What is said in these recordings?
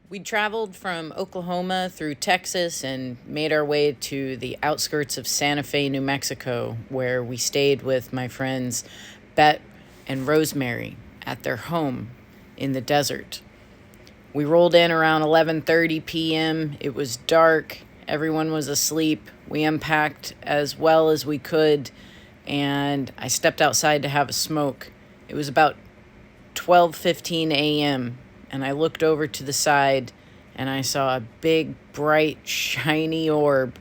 We traveled from Oklahoma through Texas and made our way to the outskirts of Santa Fe, New Mexico, where we stayed with my friends Bett and Rosemary at their home in the desert. We rolled in around 11:30 p.m. It was dark. Everyone was asleep. We unpacked as well as we could, and I stepped outside to have a smoke. It was about 12:15 a.m., and I looked over to the side and I saw a big, bright, shiny orb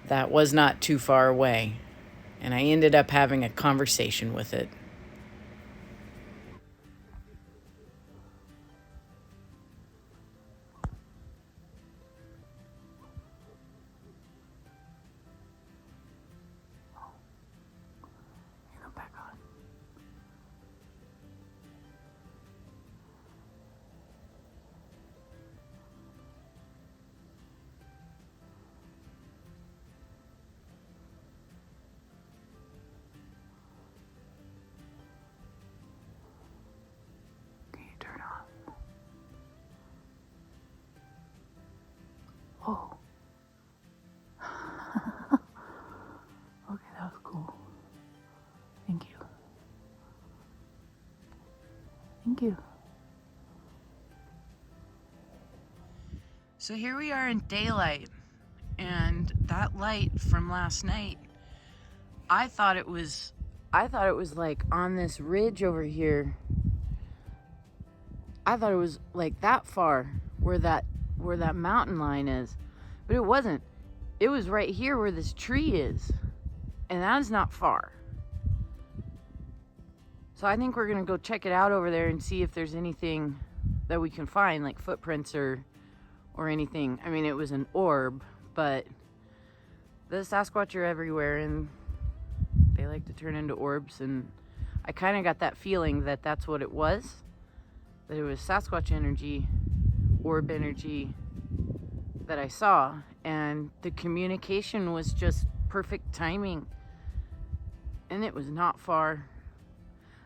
that was not too far away. And I ended up having a conversation with it. Oh. Okay, that was cool. Thank you. Thank you. So here we are in daylight, and that light from last night, I thought it was like on this ridge over here. I thought it was like that far where that mountain line is, but it wasn't. It was right here where this tree is, and that is not far. So I think we're gonna go check it out over there and see if there's anything that we can find, like footprints or anything. I mean, it was an orb, but the Sasquatch are everywhere, and they like to turn into orbs, and I kind of got that feeling that that's what it was, that it was Sasquatch energy, orb energy that I saw, and the communication was just perfect timing, and it was not far.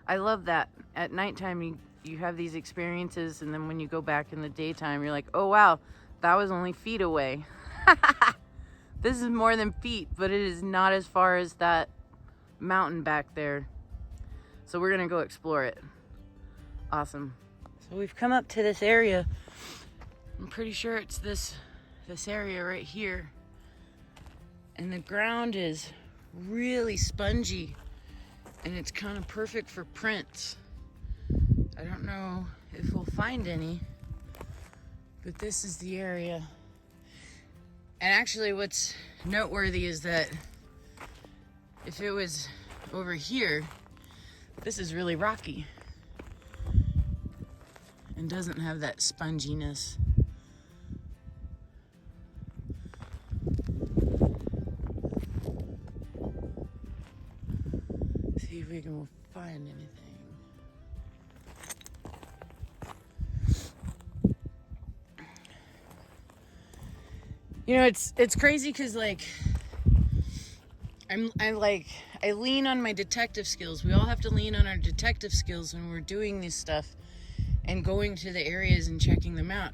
I love that. At nighttime, you have these experiences, and then when you go back in the daytime, you're like, oh wow, that was only feet away. This is more than feet, but it is not as far as that mountain back there. So we're gonna go explore it. Awesome. So we've come up to this area. I'm pretty sure it's this area right here. And the ground is really spongy, and it's kind of perfect for prints. I don't know if we'll find any, but this is the area. And actually what's noteworthy is that if it was over here, this is really rocky and doesn't have that sponginess. See if we can find anything. You know, it's crazy because like I lean on my detective skills. We all have to lean on our detective skills when we're doing this stuff and going to the areas and checking them out.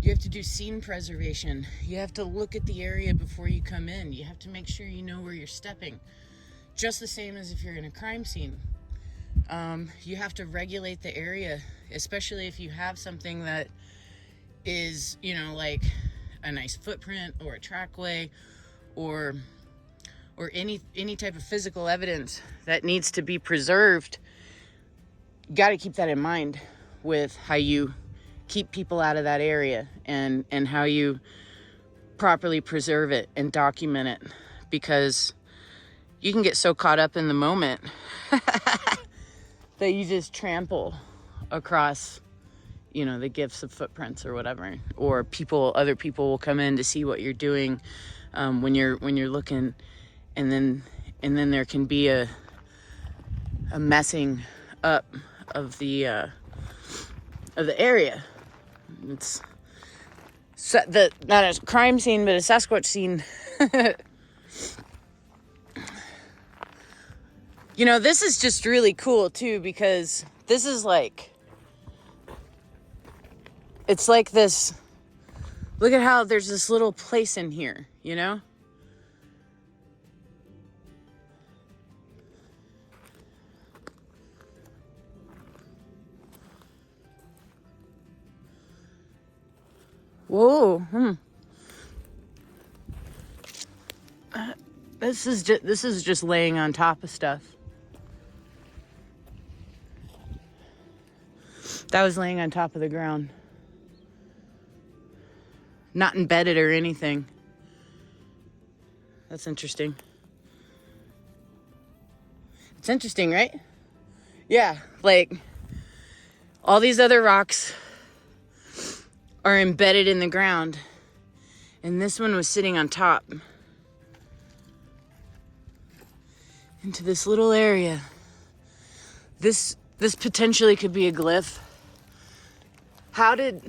You have to do scene preservation. You have to look at the area before you come in. You have to make sure you know where you're stepping. Just the same as if you're in a crime scene. You have to regulate the area, especially if you have something that is, you know, like a nice footprint or a trackway or any type of physical evidence that needs to be preserved. You got to keep that in mind with how you keep people out of that area and how you properly preserve it and document it, because you can get so caught up in the moment that you just trample across, you know, the gifts of footprints or whatever, or other people will come in to see what you're doing when you're looking, and then there can be a messing up of the area. It's not a crime scene, but a Sasquatch scene. You know, this is just really cool too, because this is like, it's like this Look at how there's this little place in here, you know? Whoa. This is just laying on top of stuff. That was laying on top of the ground. Not embedded or anything. That's interesting. It's interesting, right? Yeah, like all these other rocks are embedded in the ground, and this one was sitting on top into this little area. This potentially could be a glyph. How did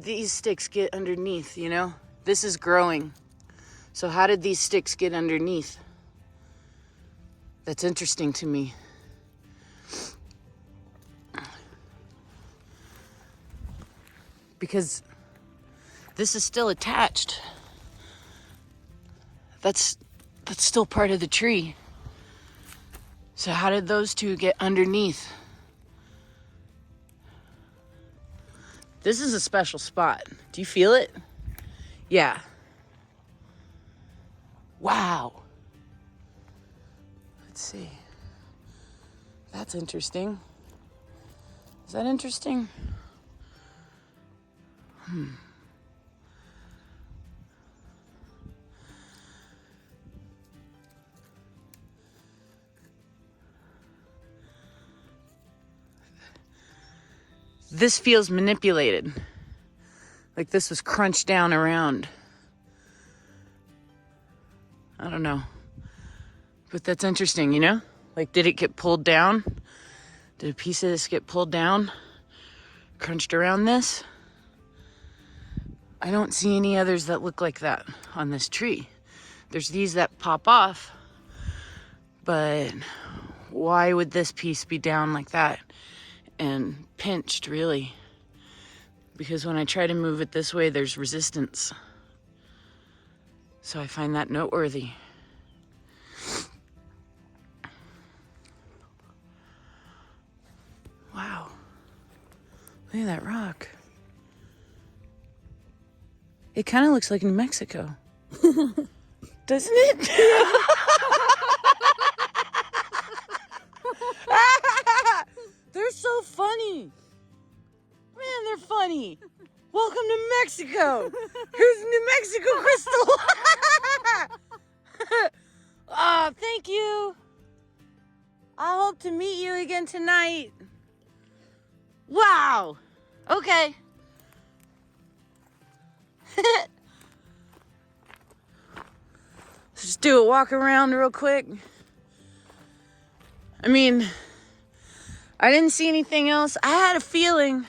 these sticks get underneath, you know? This is growing. So how did these sticks get underneath? That's interesting to me. Because this is still attached. That's still part of the tree. So how did those two get underneath? This is a special spot. Do you feel it? Yeah. Wow. Let's see. That's interesting. Is that interesting? This feels manipulated. Like this was crunched down around. I don't know. But that's interesting, you know? Like, did it get pulled down? Did a piece of this get pulled down? Crunched around this? I don't see any others that look like that on this tree. There's these that pop off, but why would this piece be down like that and pinched, really? Because when I try to move it this way, there's resistance. So I find that noteworthy. Wow. Look at that rock. It kind of looks like New Mexico. Doesn't it? They're so funny. Man, they're funny. Welcome to Mexico. Here's New Mexico crystal. Oh, thank you. I hope to meet you again tonight. Wow. Okay. Let's just do a walk around real quick. I mean, I didn't see anything else. I had a feeling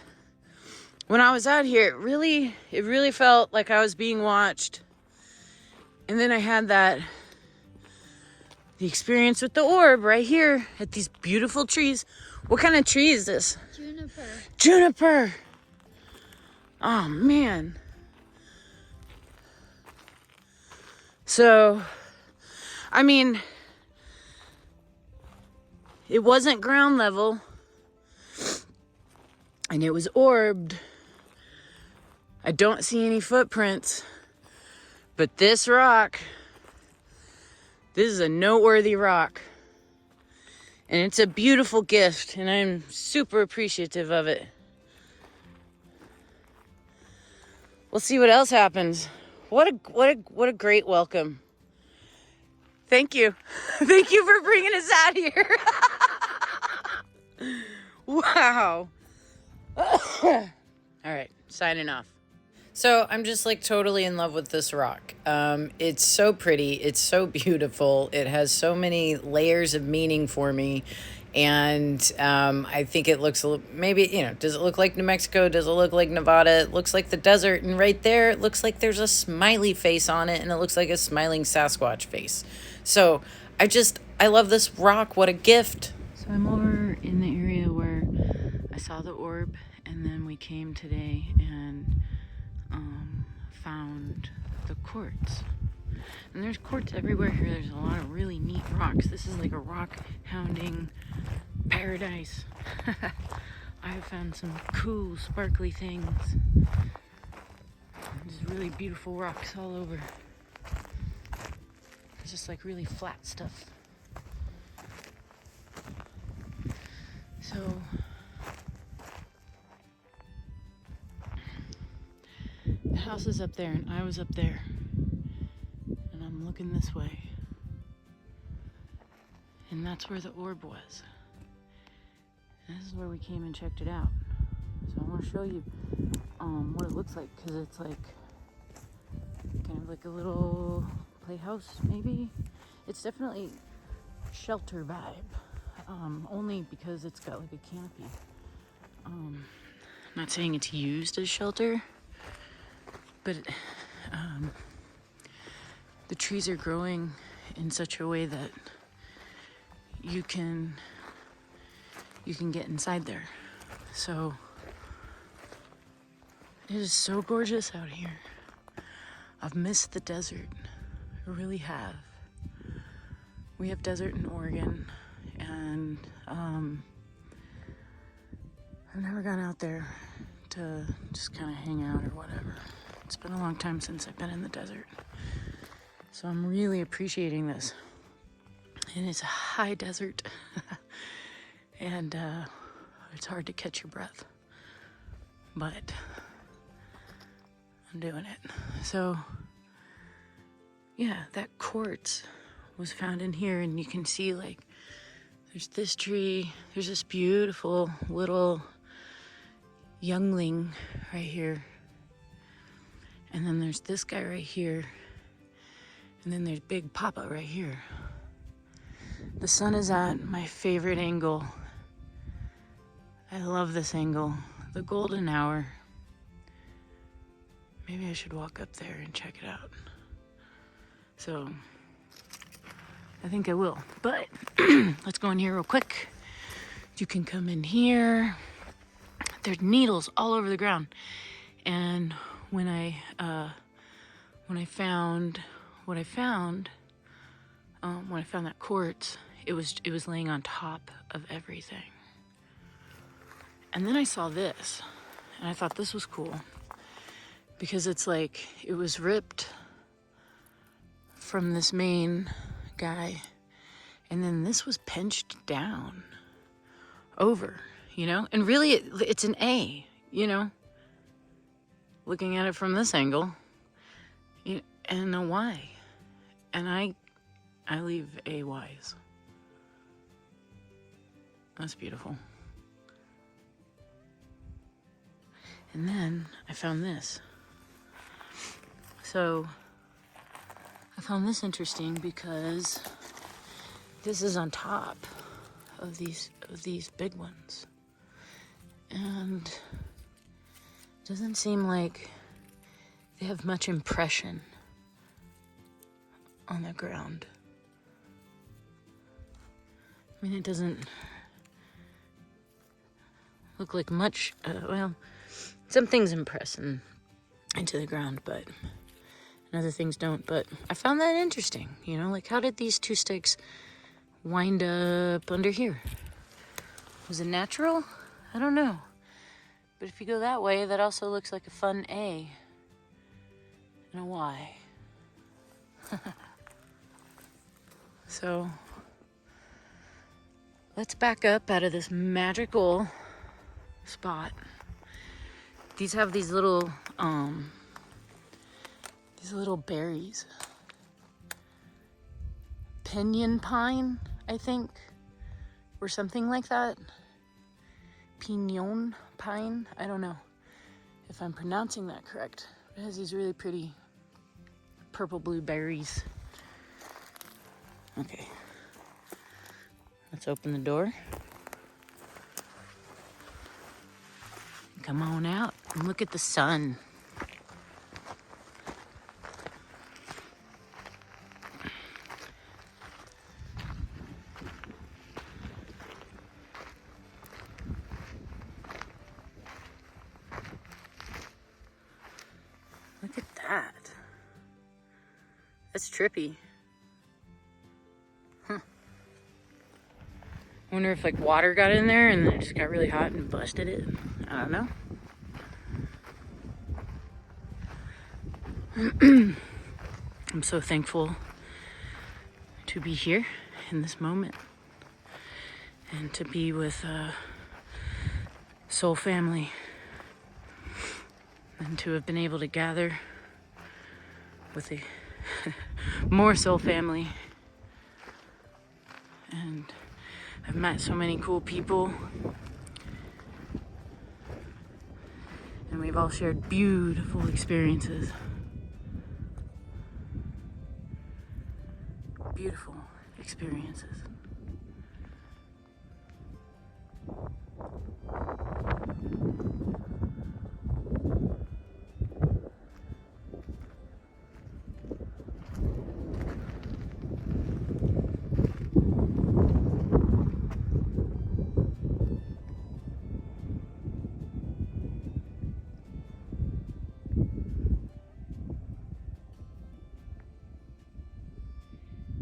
when I was out here, it really felt like I was being watched. And then I had the experience with the orb right here at these beautiful trees. What kind of tree is this? Juniper. Juniper. Oh, man. So, I mean, it wasn't ground level, and it was orbed. I don't see any footprints, but this rock, this is a noteworthy rock, and it's a beautiful gift, and I'm super appreciative of it. We'll see what else happens. What a great welcome. Thank you. Thank you for bringing us out here. Wow. All right, signing off. So I'm just like totally in love with this rock. It's so pretty. It's so beautiful. It has so many layers of meaning for me. And I think it looks maybe, does it look like New Mexico? Does it look like Nevada? It looks like the desert. And right there, it looks like there's a smiley face on it. And it looks like a smiling Sasquatch face. So I love this rock. What a gift. So I'm over in the area where I saw the orb. And then we came today and found the quartz. And there's quartz everywhere here. There's a lot of really neat rocks. This is like a rock hounding paradise. I have found some cool, sparkly things. There's really beautiful rocks all over. It's just like really flat stuff. So the house is up there and I was up there. And I'm looking this way. And that's where the orb was. And this is where we came and checked it out. So I want to show you what it looks like, because it's like kind of like a little playhouse, maybe. It's definitely shelter vibe, only because it's got like a canopy. I'm not saying it's used as shelter, but the trees are growing in such a way that you can get inside there. So it is so gorgeous out here. I've missed the desert. I really have. We have desert in Oregon, and I've never gone out there to just kind of hang out or whatever. It's been a long time since I've been in the desert. So I'm really appreciating this. And it's a high desert. And it's hard to catch your breath. But I'm doing it. So yeah, that quartz was found in here, and you can see like there's this tree, there's this beautiful little youngling right here, and then there's this guy right here, and then there's Big Papa right here. The sun is at my favorite angle. I love this angle, the golden hour. Maybe I should walk up there and check it out. So I think I will, but let's go in here real quick. You can come in here. There's needles all over the ground. And when I found that quartz, it was laying on top of everything. And then I saw this, and I thought this was cool, because it's like it was ripped from this main guy, and then this was pinched down over, you know? And really it's an A, you know? Looking at it from this angle, and a Y. And I leave AYs. That's beautiful. And then I found this. So I found this interesting because this is on top of these big ones. And it doesn't seem like they have much impression on the ground. I mean, it doesn't look like much, well, some things impress into the ground, but and other things don't. But I found that interesting, you know, like how did these two sticks wind up under here? Was it natural? I don't know. But if you go that way, that also looks like a fun A and a Y. So let's back up out of this magical spot. These have these little berries. Pinyon pine, I think, or something like that. Pignon pine, I don't know if I'm pronouncing that correct. It has these really pretty purple blue berries. Okay, let's open the door. Come on out and look at the sun. Look at that. That's trippy. Huh. I wonder if like water got in there and then it just got really hot and busted it. I don't know. I'm so thankful to be here in this moment and to be with soul family and to have been able to gather with a more soul family. And I've met so many cool people and we've all shared beautiful experiences. Beautiful experiences.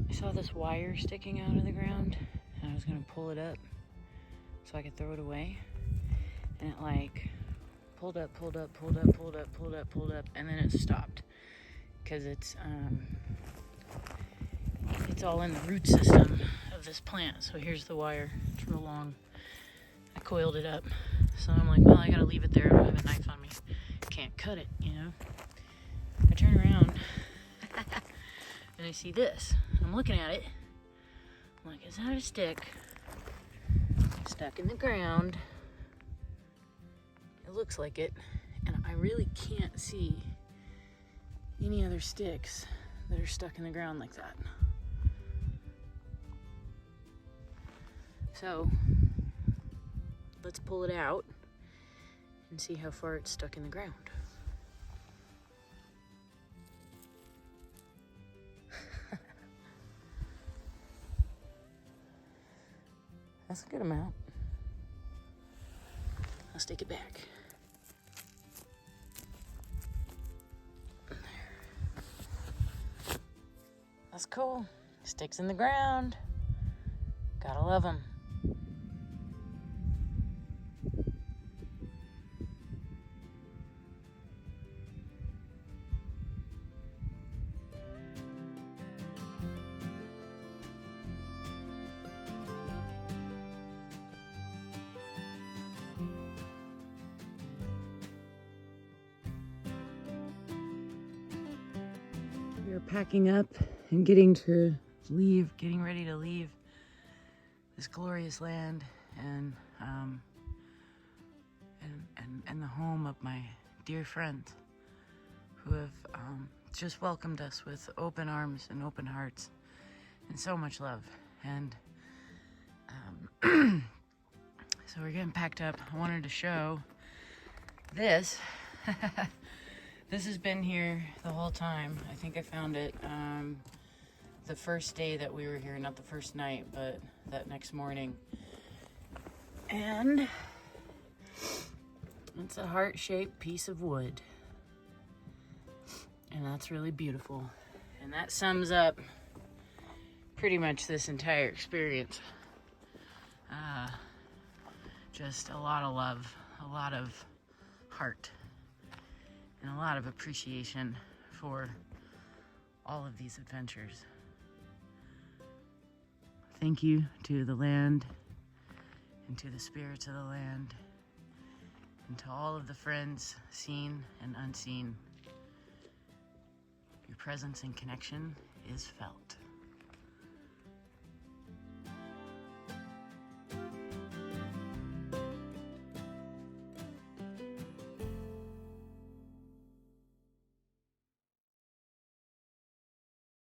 I saw this wire sticking out of the ground and I was gonna pull it up so I could throw it away, and it like pulled up, and then it stopped because it's all in the root system of this plant. So here's the wire, it's real long. I coiled it up, so I'm like, well, I gotta leave it there. I don't have a knife on me, can't cut it, you know. I turn around and I see this. I'm looking at it. I'm like, is that a stick stuck in the ground? It looks like it. And I really can't see any other sticks that are stuck in the ground like that. So let's pull it out and see how far it's stuck in the ground. That's a good amount. I'll stick it back. There. That's cool. Sticks in the ground. Gotta love them. We are packing up and getting ready to leave this glorious land and the home of my dear friends who have just welcomed us with open arms and open hearts and so much love. And so we're getting packed up. I wanted to show this. This has been here the whole time. I think I found it the first day that we were here, not the first night, but that next morning. And it's a heart-shaped piece of wood. And that's really beautiful. And that sums up pretty much this entire experience. Just a lot of love, a lot of heart, and a lot of appreciation for all of these adventures. Thank you to the land and to the spirits of the land and to all of the friends, seen and unseen. Your presence and connection is felt.